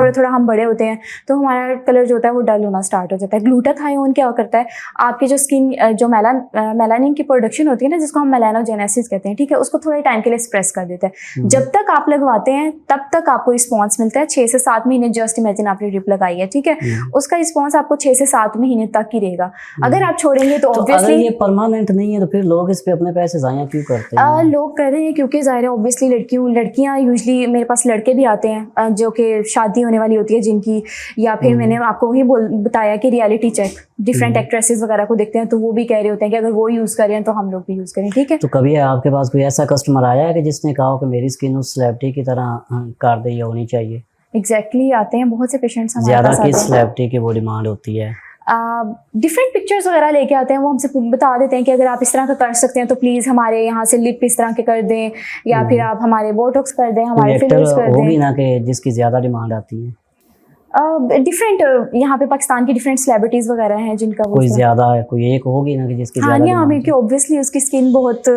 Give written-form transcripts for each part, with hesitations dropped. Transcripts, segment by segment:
थोड़ा थोड़ा हम बड़े होते हैं तो हमारा कलर जो होता है वो डल होना स्टार्ट हो जाता है। ग्लूटाथायोन क्या करता है, आपकी जो स्किन जो मेलानिन की प्रोडक्शन होती है ना, जिसको हम मेलानोजेनेसिस कहते हैं, ठीक है, उसको थोड़े टाइम के लिए सप्रेस कर देता है। जब तक आप लगवाते हैं तब तक आपको रिस्पॉन्स मिलता है, 6 से 7 महीने। जस्ट इमेजिन आपने ड्रिप लगाई है, ठीक है, उसका रिस्पॉन्स आपको 6 से 7 महीने तक ही रहेगा। अगर आप छोड़ेंगे तो ऑब्वियसली ये परमानेंट नहीं है, तो फिर लोग इस पे अपने पैसे जाया क्यों करते हैं? लोग कर रहे हैं क्योंकि ज़ाहिर है ऑब्वियसली लड़कियां यूजली, मेरे पास लड़के भी आते हैं जो कि शादी होने वाली होती है जिनकी, या फिर मैंने आपको वही बताया कि रियलिटी चेक डिफरेंट एक्ट्रेसेस वगैरह को देखते हैं तो वो भी कह रहे होते हैं कि अगर वो यूज़ करें तो हम लोग भी यूज़ करें, ठीक है। तो कभी आपके पास कोई ऐसा कस्टमर आया है कि जिसने कहा कि मेरी स्किन उस सेलिब्रिटी की तरह कर दी होनी चाहिए? एग्जैक्टली आते हैं बहुत से पेशेंट्स हमारे पास ज़्यादा आते हैं। किस सेलिब्रिटी की वो डिमांड होती है? डिफरेंट पिक्चर्स वगैरह लेके आते हैं, वो हमसे बता देते हैं कि अगर आप इस तरह का कर सकते हैं तो प्लीज़ हमारे यहाँ से लिप इस तरह के कर दें, या फिर आप हमारे बोटॉक्स कर दें, हमारे फिलर्स कर दें। होगी ना कि जिसकी ज़्यादा डिमांड आती है? डिफरेंट यहाँ पे पाकिस्तान की डिफरेंट सेलिब्रिटीज़ वगैरह हैं जिनका कोई ज़्यादा है, कोई एक होगी ना कि जिसकी ज़्यादा हाँ आमिर की ऑब्वियसली उसकी स्किन बहुत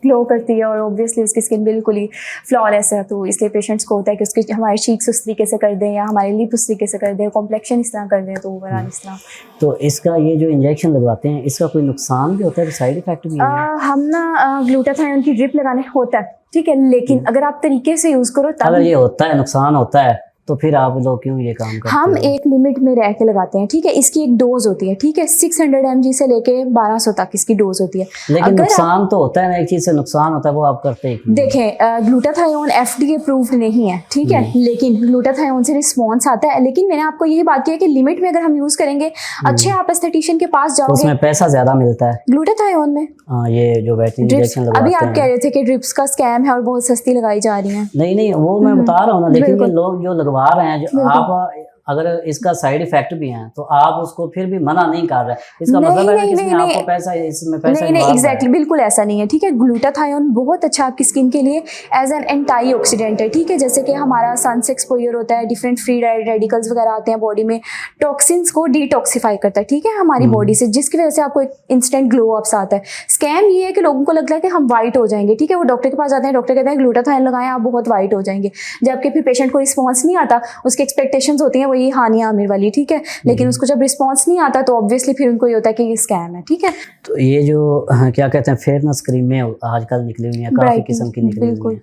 ग्लो करती है और ऑब्वियसली उसकी स्किन बिल्कुल ही फ्लॉलेस है, तो इसलिए पेशेंट्स को होता है कि उसके हमारे चीक्स उस तरीके से कर दें या हमारे लिप उस तरीके से कर दें, कॉम्प्लेक्शन इस तरह कर दें, तो ओवरऑल इस तरह। तो इसका ये जो इंजेक्शन लगवाते हैं इसका कोई नुकसान भी होता है, साइड इफेक्ट भी है? हम ना ग्लूटाथायोन की ड्रिप लगाने होता है, ठीक है, लेकिन अगर आप तरीके से यूज़ करो तब। अगर ये होता है, नुकसान होता है, तो फिर आप लोग क्यों ये काम करते हैं? हम एक लिमिट में रह के लगाते हैं, ठीक है, इसकी एक डोज होती है, ठीक है, 600 mg से लेके 1200 तक इसकी डोज होती है। लेकिन नुकसान तो होता है ना, एक चीज से नुकसान होता है, वो आप करते हैं। देखें ग्लूटाथायोन FDA अप्रूव्ड नहीं है, ठीक है, लेकिन ग्लूटाथायोन से रिस्पॉन्स आता है। लेकिन मैंने आपको यही बात की है कि लिमिट में अगर हम यूज करेंगे, अच्छे आप एस्थेटिशियन के पास जाओगे, उसमें पैसा ज्यादा मिलता है ग्लूटाथायोन में। ये जो बैटरी इंजेक्शन लगाते हैं, अभी आप कह रहे थे कि ड्रिप्स का स्कैम है और बहुत सस्ती लगाई जा रही है। नहीं वो मैं बता रहा हूँ ना, लेकिन ये लोग जो लगवा रहे हैं, जो आप अगर इसका साइड इफेक्ट भी है तो आप उसको फिर भी मना नहीं कर रहे, इसका मतलब है कि किसी ने आपको पैसा, इसमें पैसा नहीं एग्जैक्टली बिल्कुल ऐसा नहीं है, ठीक है। ग्लूटाथायोन बहुत अच्छा आपकी स्किन के लिए एज एन एंटीऑक्सीडेंट है, ठीक है, जैसे कि हमारा सन से एक्सपोजर होता है, डिफरेंट फ्री रेडिकल्स वगैरह आते हैं बॉडी में, टॉक्सिन्स को डिटॉक्सिफाई करता है, ठीक है, हमारी बॉडी से, जिसकी वजह से आपको एक इंस्टेंट ग्लो अप्स आता है। स्कैम ये है कि लोगों को लगता है कि हम वाइट हो जाएंगे, ठीक है, वो डॉक्टर के पास जाते हैं, डॉक्टर कहते हैं ग्लूटाथायोन लगाएं आप बहुत वाइट हो जाएंगे, जबकि फिर पेशेंट को रिस्पॉन्स नहीं आता, उसकी एक्सपेक्टेशंस होती हैं वही हानिया आमिर वाली, ठीक है, लेकिन उसको जब रिस्पांस नहीं आता तो ऑब्वियसली फिर उनको ये होता है कि ये स्कैम है, ठीक है। तो ये जो क्या कहते हैं फेयरनेस क्रीमें आजकल निकली हुई हैं, काफी किस्म की निकली हुई हैं,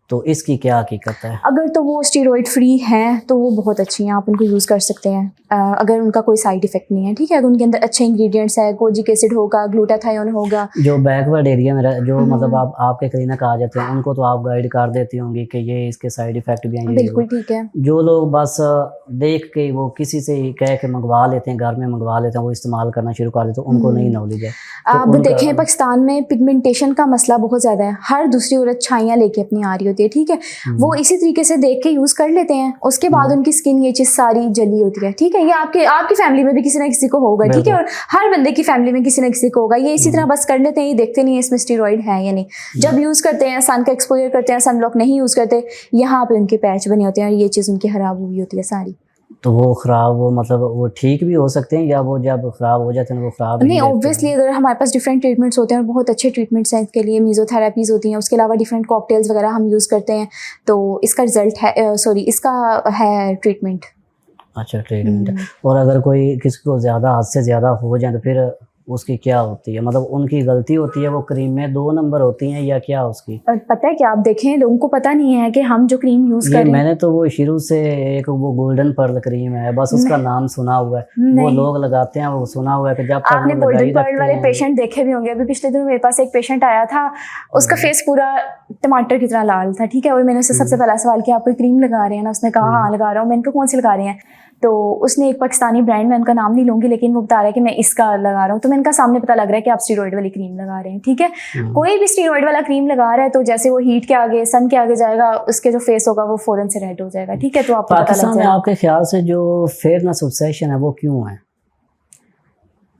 तो इसकी क्या हकीकत है? अगर तो वो स्टीरॉइड फ्री हैं तो वो बहुत अच्छी हैं, आप उनको यूज़ कर सकते हैं अगर उनका कोई साइड इफेक्ट नहीं है, ठीक है, अगर उनके अंदर अच्छे इंग्रेडिएंट्स है, कोजिक एसिड होगा, ग्लूटाथायोन होगा। जो बैकवर्ड एरिया में जो मतलब आपके क्लिनिक आ जाते हैं उनको तो आप गाइड कर देती होंगी कि ये इसके साइड इफेक्ट भी हैं? बिल्कुल ठीक है। जो लोग बस देख के वो किसी से कह के मंगवा लेते हैं, घर में मंगवा लेते हैं, वो इस्तेमाल करना शुरू कर देते हैं, उनको नहीं नॉलेज है। आप देखें पाकिस्तान में पिगमेंटेशन का मसला बहुत ज़्यादा है, हर दूसरी औरत छाइयाँ लेके अपनी आ रही होती है, ठीक है, वो इसी तरीके से देख के यूज़ कर लेते हैं, उसके बाद उनकी स्किन ये चीज़ सारी जली होती है, ठीक है, ये आपकी फैमिली में भी किसी ना किसी को होगा, ठीक है, और हर बंदे की फैमिली में किसी ना किसी को होगा, ये इसी तरह बस कर लेते हैं, ये देखते नहीं है इसमें स्टीरॉइड है या नहीं। जब यूज़ करते हैं, सन का एक्सपोजर करते हैं, सन ब्लॉक नहीं यूज़ करते, यहाँ पे उनके पैच बने होते हैं और ये चीज़ उनकी खराब हुई होती है सारी। तो वो खराब, वो मतलब वो ठीक भी हो सकते हैं, या वो जब खराब हो जाते हैं वो खराब नहीं? ऑब्वियसली अगर हमारे पास डिफरेंट ट्रीटमेंट्स होते हैं और बहुत अच्छे ट्रीटमेंट्स हैं इसके लिए, मीज़ोथेरेपीज़ होती हैं, उसके अलावा डिफरेंट कॉकटेल्स वगैरह हम यूज़ करते हैं, तो इसका रिजल्ट है इसका है ट्रीटमेंट। अच्छा ट्रीटमेंट है। और अगर कोई किसी को ज़्यादा, हद से ज़्यादा हो जाए तो फिर उसकी क्या होती है? मतलब उनकी गलती होती है, वो क्रीम में 2 नंबर होती हैं या क्या उसकी? पता है क्या, आप देखें लोगों को पता नहीं है कि हम जो क्रीम यूज़ कर रहे हैं, मैंने तो वो शुरू से एक वो गोल्डन पर्ल क्रीम है, बस उसका नाम सुना हुआ है, वो लोग लगाते हैं, वो सुना हुआ है कि जब तक आपने गोल्डन पर्ल वाले पेशेंट देखे भी होंगे। अभी पिछले दिनों मेरे पास एक पेशेंट आया था, उसका फेस पूरा टमाटर की तरह लाल था, ठीक है, और मैंने उससे सबसे पहला सवाल किया आप कोई क्रीम लगा रहे हैं ना? उसने कहा हाँ लगा रहा हूँ। मैंने कहा कौन सी लगा रहे हैं? तो उसने एक पाकिस्तानी ब्रांड, मैं उनका नाम नहीं लूंगी, लेकिन वो बता रहा है कि मैं इसका लगा रहा हूँ। तो मैंने कहा सामने पता लग रहा है कि आप स्टीरॉइड वाली क्रीम लगा रहे हैं, ठीक है। कोई भी स्टीरॉइड वाला क्रीम लगा रहा है तो जैसे वो हीट के आगे, सन के आगे जाएगा, उसके जो फेस होगा वो फौरन से रेड हो जाएगा, ठीक है। तो आपको पता लग जाएगा। आपके ख्याल से जो फेयरनेस ऑब्सेशन है वो क्यों है?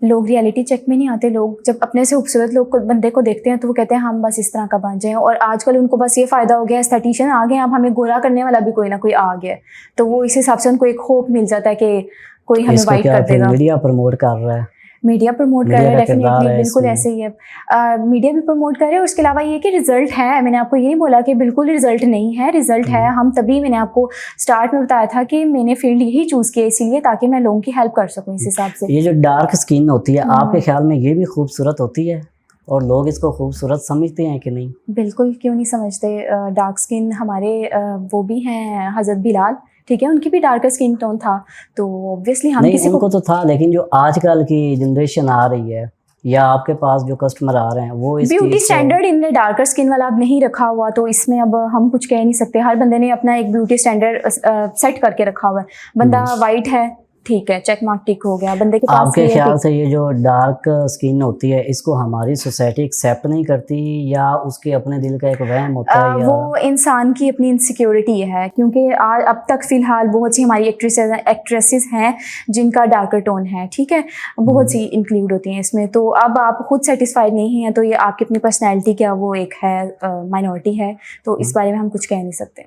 लोग रियलिटी चेक में नहीं आते। लोग जब अपने से खूबसूरत लोग को, बंदे को देखते हैं तो वो कहते हैं हम बस इस तरह का बन जाएं, और आजकल उनको बस ये फ़ायदा हो गया, एस्थेटिशियन आ गए, अब हमें गोरा करने वाला भी कोई ना कोई आ गया, तो वो इस हिसाब से उनको एक होप मिल जाता है कि कोई हमें वाइट कर देगा। मीडिया प्रमोट कर रहा है, मीडिया प्रमोट कर रहा मीडिया है, का किरदार डेफिनेटली है बिल्कुल इसमें। ऐसे ही है। मीडिया भी प्रमोट कर रहे हैं, और उसके अलावा ये कि रिजल्ट है। मैंने आपको ये नहीं बोला कि बिल्कुल रिजल्ट नहीं है, रिजल्ट है। हम तभी मैंने आपको स्टार्ट में बताया था कि मैंने फील्ड यही चूज़ किया इसीलिए ताकि मैं लोगों की हेल्प कर सकूँ इस हिसाब से। ये जो डार्क स्किन होती है आपके ख्याल में ये भी खूबसूरत होती है और लोग इसको खूबसूरत समझते हैं कि नहीं? बिल्कुल, क्यों नहीं समझते। डार्क स्किन हमारे वो भी हैं हज़रत बिलाल, ठीक है, उनकी भी डार्कर स्किन टोन था, तो ऑब्वियसली हम नहीं, किसी उनको को तो था, लेकिन जो आजकल की जनरेशन आ रही है या आपके पास जो कस्टमर आ रहे हैं वो इस ब्यूटी चीज़ को स्टैंडर्ड इनने डार्कर स्किन वाला अब नहीं रखा हुआ, तो इसमें अब हम कुछ कह नहीं सकते। हर बंदे ने अपना एक ब्यूटी स्टैंडर्ड सेट करके रखा हुआ है। बंदा वाइट है, ठीक है, चेक मार्क टिक हो गया, बंदे के पास आपके ये है ख्याल टिक। से ये जो डार्क स्किन होती है इसको हमारी सोसाइटी एक्सेप्ट नहीं करती या उसके अपने दिल का एक वहम होता है या वो इंसान की अपनी इनसिक्योरिटी है, क्योंकि आज अब तक फ़िलहाल बहुत सी हमारी एक्ट्रेसेस हैं जिनका डार्कर टोन है, ठीक है, बहुत सी इंक्लूड होती हैं इसमें। तो अब आप खुद सेटिस्फाइड नहीं हैं तो ये आपकी अपनी पर्सनैलिटी क्या वो एक है, माइनॉरिटी है, तो इस बारे में हम कुछ कह नहीं सकते।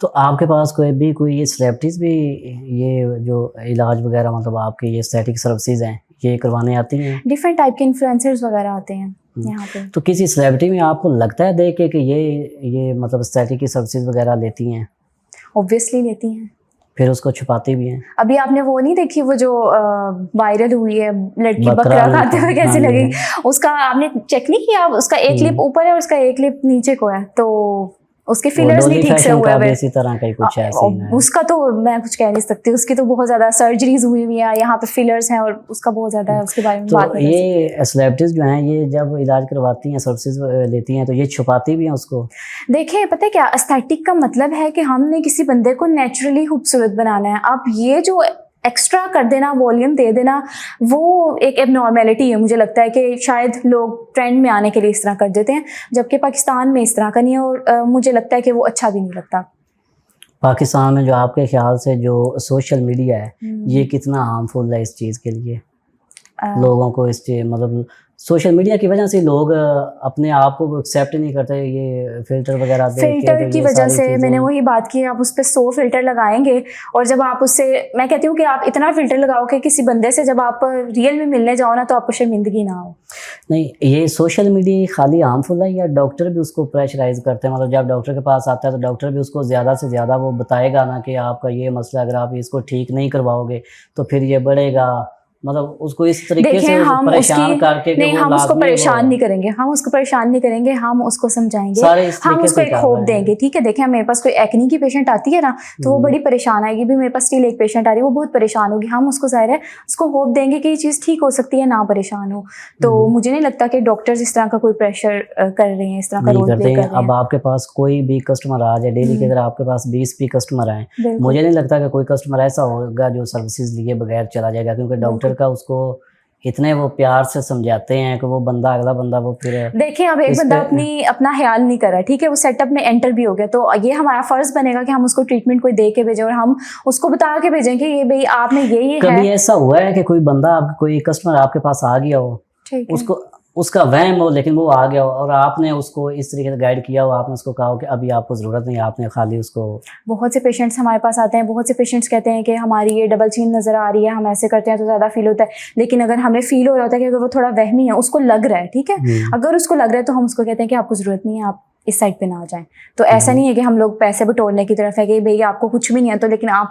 तो आपके पास कोई ये सेलिब्रिटीज़ भी ये जो इलाज वगैरह मतलब आपके ये एस्थेटिक सर्विसेज हैं ये करवाने आती हैं? डिफरेंट टाइप के इन्फ्लुएंसर्स वगैरह आते हैं यहाँ पे। तो किसी सेलिब्रिटी में आपको लगता है देख के कि ये मतलब एस्थेटिक की सर्विसेज वगैरह लेती हैं, ऑब्वियसली लेती हैं। फिर उसको छुपाती भी हैं? अभी आपने वो नहीं देखी वो जो वायरल हुई है, लड़की बकरा बकरा मीट, खाते हुए कैसे हाँ, लगी, उसका आपने चेक नहीं किया? उसका एक लिप ऊपर है और उसका एक लिप नीचे को है, तो उसके वो फिलर्स नहीं डोली ठीक से फैशन हुए का हुए। भी इसी तरह का ही कुछ है सीन है। उसका तो मैं कुछ कह नहीं सकती, उसकी तो बहुत ज़्यादा सर्जरीज हुई हुई है, यहाँ पे फिलर्स हैं और उसका बहुत ज़्यादा है, उसके बारे में बात तो नहीं कर सकती। ये सेलिब्रिटीज जो हैं ये जब इलाज करवाती हैं सर्विसेज लेती हैं तो ये छुपाती भी हैं उसको? देखिए पता है क्या, एस्थेटिक का मतलब है कि हमने किसी बंदे को नेचुरली खूबसूरत बनाना है। आप ये जो एक्स्ट्रा कर देना, वॉल्यूम दे देना, वो एक एबनॉर्मेलिटी है। मुझे लगता है कि शायद लोग ट्रेंड में आने के लिए इस तरह कर देते हैं, जबकि पाकिस्तान में इस तरह का नहीं है, और मुझे लगता है कि वो अच्छा भी नहीं लगता। पाकिस्तान में जो आपके ख्याल से जो सोशल मीडिया है ये कितना हार्मफुल है इस चीज़ के लिए? लोगों को इस चीज़ मतलब सोशल मीडिया की वजह से लोग अपने आप को एक्सेप्ट नहीं करते, ये फिल्टर वगैरह देख के फिल्टर तो की ये वजह सारी से चीज़ें मैंने वही बात की, आप उस पर 100 फिल्टर लगाएंगे, और जब आप उससे, मैं कहती हूँ कि आप इतना फिल्टर लगाओगे किसी बंदे से, जब आप रियल में मिलने जाओ ना तो आपको शर्मिंदगी ना हो। नहीं, ये सोशल मीडिया खाली हार्मफुल है या डॉक्टर भी उसको प्रेशराइज करते हैं? मतलब जब डॉक्टर के पास आता है तो डॉक्टर भी उसको ज़्यादा से ज़्यादा वो बताएगा ना कि आपका ये मसला, अगर आप इसको ठीक नहीं करवाओगे तो फिर ये बढ़ेगा, मतलब उसको इस तरीके से हम परेशान करके कि नहीं, वो हम उसको लाजमी परेशान नहीं करेंगे, हम उसको परेशान नहीं करेंगे, हम उसको समझाएंगे, सारे इस हम तरीके उसको से एक कर होप रहे हैं। देंगे, ठीक है। देखें मेरे पास कोई एक्नी की पेशेंट आती है ना तो वो बड़ी परेशान आएगी, भी मेरे पास स्टिल एक पेशेंट आ रही है वो बहुत परेशान होगी, हम उसको ज़ाहिर है उसको होप देंगे कि ये चीज़ ठीक हो सकती है, ना परेशान हो। तो मुझे नहीं लगता कि डॉक्टर्स इस तरह का कोई प्रेशर कर रहे हैं, इस तरह का नहीं रोल करते प्ले कर हैं। रहे अब हैं। आपके पास कोई भी कस्टमर आ जाए डेली के, अगर आपके पास 20 भी कस्टमर आए, बिल्कुल मुझे नहीं लगता कि कोई कस्टमर ऐसा होगा जो सर्विसेज लिए बगैर चला जाएगा, क्योंकि डॉक्टर का उसको इतने वो प्यार से समझाते हैं कि वो बंदा, अगला बंदा वो फिर देखिए अब एक इस बंदा पे अपना ख्याल नहीं कर रहा, ठीक है, वो सेटअप में एंटर भी हो गया, तो ये हमारा फर्ज बनेगा कि हम उसको ट्रीटमेंट कोई दे के भेजें और हम उसको बता के भेजें कि ये भाई आप में ये है। कभी ऐसा हुआ है कि कोई बंदा कोई कस्टमर आपके पास आ गया हो, ठीक है, उसको उसका वहम हो लेकिन वो आ गया हो और आपने उसको इस तरीके से गाइड किया हो, आपने उसको कहा हो कि अभी आपको ज़रूरत नहीं, आपने खाली उसको? बहुत से पेशेंट्स हमारे पास आते हैं, बहुत से पेशेंट्स कहते हैं कि हमारी ये डबल चीन नज़र आ रही है, हम ऐसे करते हैं तो ज़्यादा फील होता है, लेकिन अगर हमें फील हो रहा होता है कि अगर वो थोड़ा वहमी है, उसको लग रहा है, ठीक है, अगर उसको लग रहा है तो हम उसको कहते हैं कि आपको ज़रूरत नहीं है, आप इस साइड पे ना आ जाएं। तो ऐसा नहीं है कि हम लोग पैसे बटोरने की तरफ है कि भाई आपको कुछ भी नहीं है तो लेकिन आप